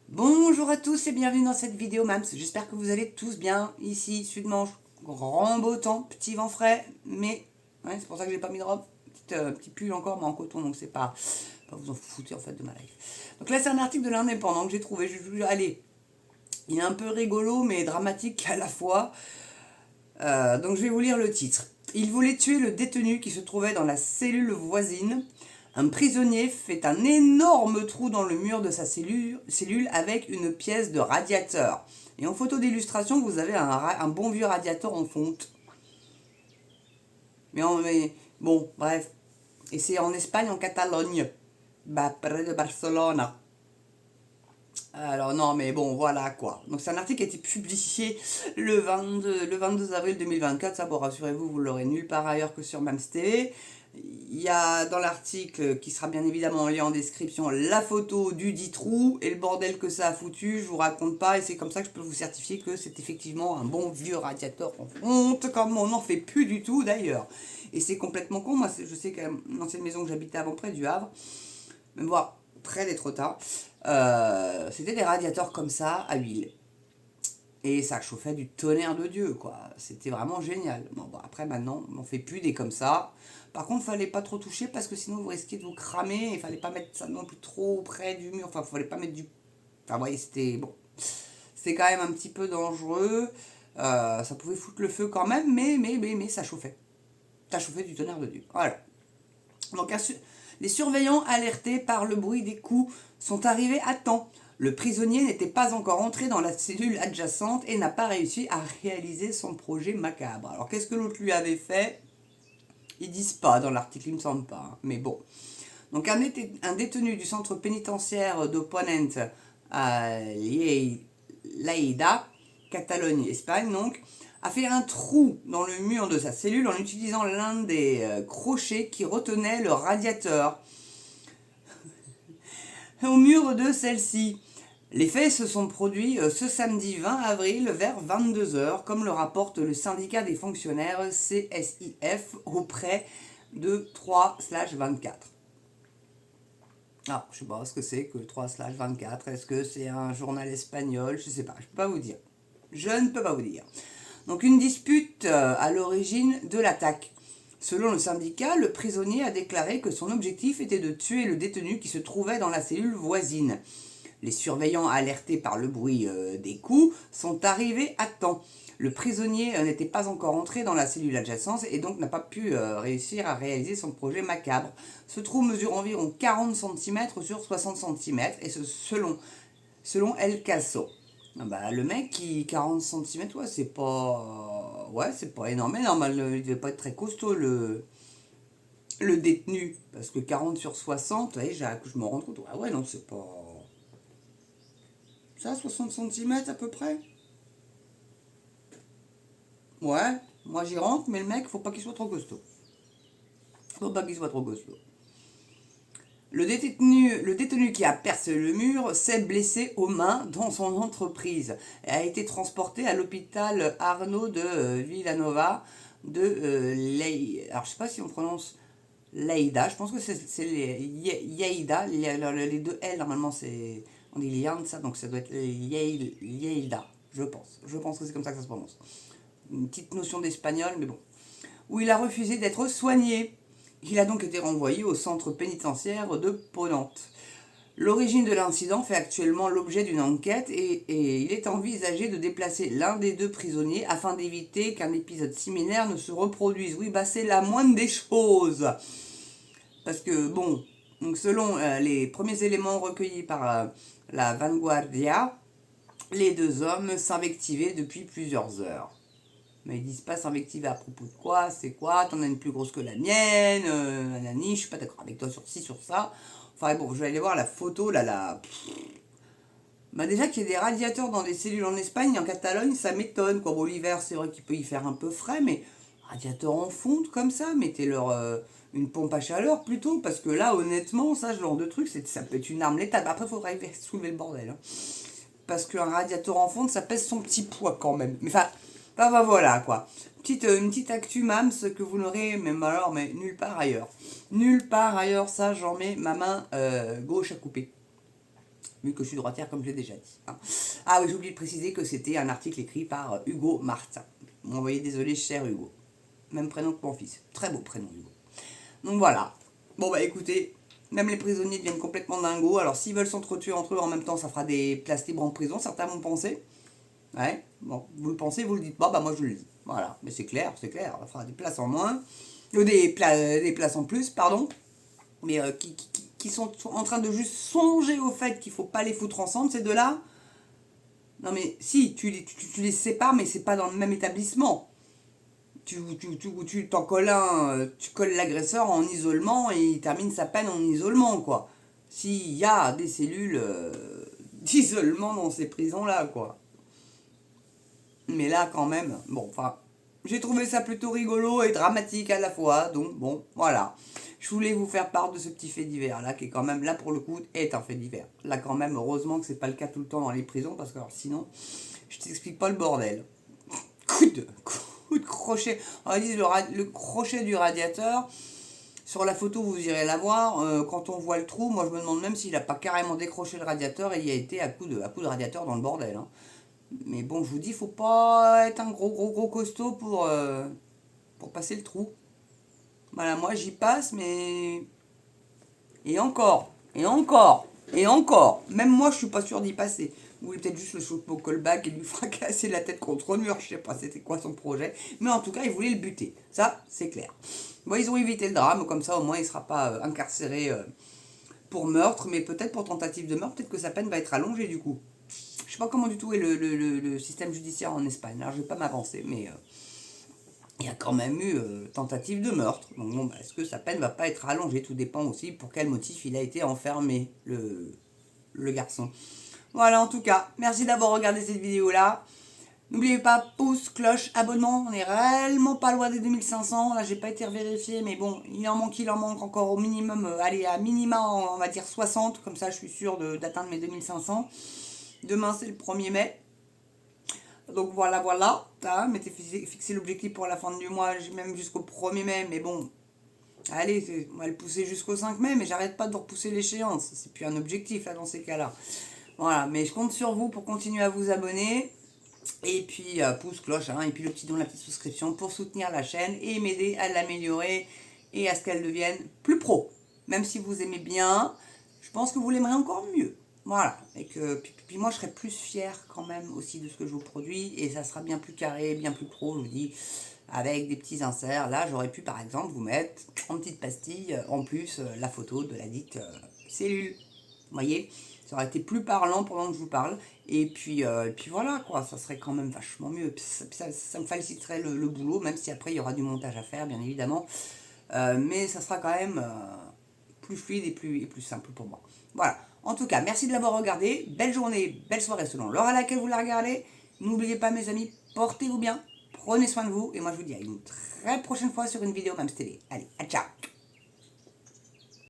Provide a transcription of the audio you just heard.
Bonjour à tous et bienvenue dans cette vidéo Mams. J'espère que vous allez tous bien. Ici, Sud-Manche, grand beau temps, petit vent frais, mais ouais, c'est pour ça que j'ai pas mis de robe. Petit pull encore, mais en coton, donc c'est pas vous en foutez en fait de ma life. Donc là, c'est un article de l'Indépendant que j'ai trouvé. Allez, il est un peu rigolo, mais dramatique à la fois. Donc je vais vous lire le titre. Il voulait tuer le détenu qui se trouvait dans la cellule voisine. Un prisonnier fait un énorme trou dans le mur de sa cellule avec une pièce de radiateur. Et en photo d'illustration, vous avez un bon vieux radiateur en fonte. Mais bon, bref. Et c'est en Espagne, en Catalogne. Bah, près de Barcelone. Alors non, mais bon, voilà quoi. Donc c'est un article qui a été publié le 22 avril 2024. Ça, bon, rassurez-vous, vous l'aurez nulle part ailleurs que sur Mams TV. Il y a dans l'article, qui sera bien évidemment en lien en description, la photo du dit trou et le bordel que ça a foutu. Je vous raconte pas et c'est comme ça que je peux vous certifier que c'est effectivement un bon vieux radiateur en fonte, comme on n'en fait plus du tout d'ailleurs. Et c'est complètement con. Moi, je sais qu'une ancienne maison que j'habitais avant près du Havre, même voir près d'Étretat, c'était des radiateurs comme ça à huile. Et ça chauffait du tonnerre de Dieu, quoi. C'était vraiment génial. Bon, après, maintenant, on n'en fait plus des comme ça. Par contre, il fallait pas trop toucher parce que sinon, vous risquez de vous cramer. Il fallait pas mettre ça non plus trop près du mur. Enfin, il fallait pas mettre du... Enfin, vous voyez, c'était... Bon. C'est quand même un petit peu dangereux. Ça pouvait foutre le feu quand même, mais ça chauffait. Ça chauffait du tonnerre de Dieu. Voilà. Donc, les surveillants alertés par le bruit des coups sont arrivés à temps. Le prisonnier n'était pas encore entré dans la cellule adjacente et n'a pas réussi à réaliser son projet macabre. Alors, qu'est-ce que l'autre lui avait fait? Ils disent pas dans l'article, il me semble pas. Hein. Mais bon. Donc, un détenu du centre pénitentiaire de Ponent à Lleida, Catalogne, Espagne, donc, a fait un trou dans le mur de sa cellule en utilisant l'un des crochets qui retenait le radiateur au mur de celle-ci. Les faits se sont produits ce samedi 20 avril vers 22 h, comme le rapporte le syndicat des fonctionnaires CSIF auprès de 3/24. Ah, je sais pas ce que c'est que 3/24. Est-ce que c'est un journal espagnol? Je sais pas, je peux pas vous dire. Je ne peux pas vous dire. Donc une dispute à l'origine de l'attaque. Selon le syndicat, le prisonnier a déclaré que son objectif était de tuer le détenu qui se trouvait dans la cellule voisine. Les surveillants alertés par le bruit des coups sont arrivés à temps. Le prisonnier n'était pas encore entré dans la cellule adjacente et donc n'a pas pu réussir à réaliser son projet macabre. Ce trou mesure environ 40 cm sur 60 cm et ce selon El Caso. Ah bah, le mec qui 40 cm, ouais, c'est pas. Ouais, c'est pas énorme. Mais normal, il devait pas être très costaud le détenu. Parce que 40 sur 60, ouais, je me rends compte. Ah ouais, non, c'est pas. Ça, 60 cm à peu près. Ouais, moi j'y rentre, mais le mec, faut pas qu'il soit trop costaud. Faut pas qu'il soit trop costaud. Le détenu qui a percé le mur s'est blessé aux mains dans son entreprise et a été transporté à l'hôpital Arnaud de Villanova de alors je sais pas si on prononce Leida, je pense que c'est Lleida, les deux L normalement c'est on dit Lianza, donc ça doit être Lleida, je pense que c'est comme ça que ça se prononce. Une petite notion d'espagnol, mais bon. Où il a refusé d'être soigné. Il a donc été renvoyé au centre pénitentiaire de Ponente. L'origine de l'incident fait actuellement l'objet d'une enquête et il est envisagé de déplacer l'un des deux prisonniers afin d'éviter qu'un épisode similaire ne se reproduise. Oui, bah c'est la moindre des choses. Parce que, bon, donc selon les premiers éléments recueillis par la Vanguardia, les deux hommes s'invectivaient depuis plusieurs heures. Mais ils disent pas s'invectiver à propos de quoi, c'est quoi, t'en as une plus grosse que la mienne, nanani, je suis pas d'accord avec toi sur ci, sur ça. Enfin bon, je vais aller voir la photo, là. Bah déjà qu'il y ait des radiateurs dans des cellules en Espagne, en Catalogne, ça m'étonne, quoi. Bon, l'hiver, c'est vrai qu'il peut y faire un peu frais, mais radiateurs en fonte, comme ça, mettez-leur une pompe à chaleur plutôt, parce que là, honnêtement, ça, ce genre de truc, ça peut être une arme létale. Après, il faudrait soulever le bordel, hein. Parce qu'un radiateur en fonte, ça pèse son petit poids quand même. Mais enfin, bah voilà quoi. Une petite actu mams que vous n'aurez même alors, mais nulle part ailleurs. Nulle part ailleurs, ça j'en mets ma main gauche à couper. vu que je suis droitière comme je l'ai déjà dit. Hein. Ah oui, j'ai oublié de préciser que c'était un article écrit par Hugo Martin. Vous voyez, désolé, cher Hugo. Même prénom que mon fils. Très beau prénom, Hugo. Donc voilà. Bon bah écoutez, même les prisonniers deviennent complètement dingos. Alors s'ils veulent s'entretuer entre eux en même temps, ça fera des places libres en prison, certains vont penser. Ouais, bon, vous le pensez, vous le dites pas, bah moi je le dis. Voilà, mais c'est clair, ça fera des places en moins. Des places en plus, pardon. Mais qui sont en train de juste songer au fait qu'il faut pas les foutre ensemble, ces deux-là. Non mais si, tu les sépares, mais c'est pas dans le même établissement. Tu t'en colles un, tu colles l'agresseur en isolement et il termine sa peine en isolement, quoi. S'il y a des cellules d'isolement dans ces prisons-là, quoi. Mais là, quand même, bon, enfin, j'ai trouvé ça plutôt rigolo et dramatique à la fois, donc bon, voilà. Je voulais vous faire part de ce petit fait divers là, qui est quand même, là pour le coup, est un fait divers. Là quand même, heureusement que c'est pas le cas tout le temps dans les prisons, parce que alors, sinon, je t'explique pas le bordel. Coup de crochet, on dit le crochet du radiateur. Sur la photo, vous irez la voir. Quand on voit le trou, moi je me demande même s'il a pas carrément décroché le radiateur et il y a été à coup de radiateur dans le bordel. Hein. Mais bon, je vous dis, faut pas être un gros costaud pour passer le trou. Voilà, moi j'y passe, mais... Et encore, et encore, et encore. Même moi, je suis pas sûr d'y passer. Ou peut-être juste le choper au callback et lui fracasser la tête contre le mur. Je sais pas c'était quoi son projet. Mais en tout cas, il voulait le buter. Ça, c'est clair. Bon, ils ont évité le drame. Comme ça, au moins, il sera pas incarcéré pour meurtre. Mais peut-être pour tentative de meurtre. Peut-être que sa peine va être allongée du coup. Je sais pas comment du tout est le système judiciaire en Espagne. Alors, je vais pas m'avancer, mais... il y a quand même eu tentative de meurtre. Donc bon, bah, est-ce que sa peine va pas être allongée? Tout dépend aussi pour quel motif il a été enfermé, le garçon. Voilà, en tout cas, merci d'avoir regardé cette vidéo-là. N'oubliez pas, pouce, cloche, abonnement. On est réellement pas loin des 2500. Là, j'ai pas été vérifié, mais bon, il en manque encore au minimum, allez, à minima, on va dire 60. Comme ça, je suis sûr d'atteindre mes 2500. Demain, c'est le 1er mai. Donc voilà, hein, mettez fixer l'objectif pour la fin du mois, même jusqu'au 1er mai, mais bon, allez, on va le pousser jusqu'au 5 mai, mais j'arrête pas de repousser l'échéance, c'est plus un objectif là dans ces cas-là. Voilà, mais je compte sur vous pour continuer à vous abonner, et puis pouce, cloche, hein, et puis le petit don, la petite souscription pour soutenir la chaîne et m'aider à l'améliorer et à ce qu'elle devienne plus pro. Même si vous aimez bien, je pense que vous l'aimerez encore mieux. Voilà, et que puis moi je serai plus fière quand même aussi de ce que je vous produis, et ça sera bien plus carré, bien plus pro, je vous dis, avec des petits inserts. Là j'aurais pu par exemple vous mettre en petite pastille, en plus la photo de la dite cellule. Vous voyez, ça aurait été plus parlant pendant que je vous parle, et puis voilà quoi, ça serait quand même vachement mieux. Ça me faciliterait le boulot, même si après il y aura du montage à faire bien évidemment, mais ça sera quand même plus fluide et plus simple pour moi. Voilà. En tout cas, merci de l'avoir regardé. Belle journée, belle soirée selon l'heure à laquelle vous la regardez. N'oubliez pas mes amis, portez-vous bien, prenez soin de vous. Et moi je vous dis à une très prochaine fois sur une vidéo même télé. Allez, à ciao.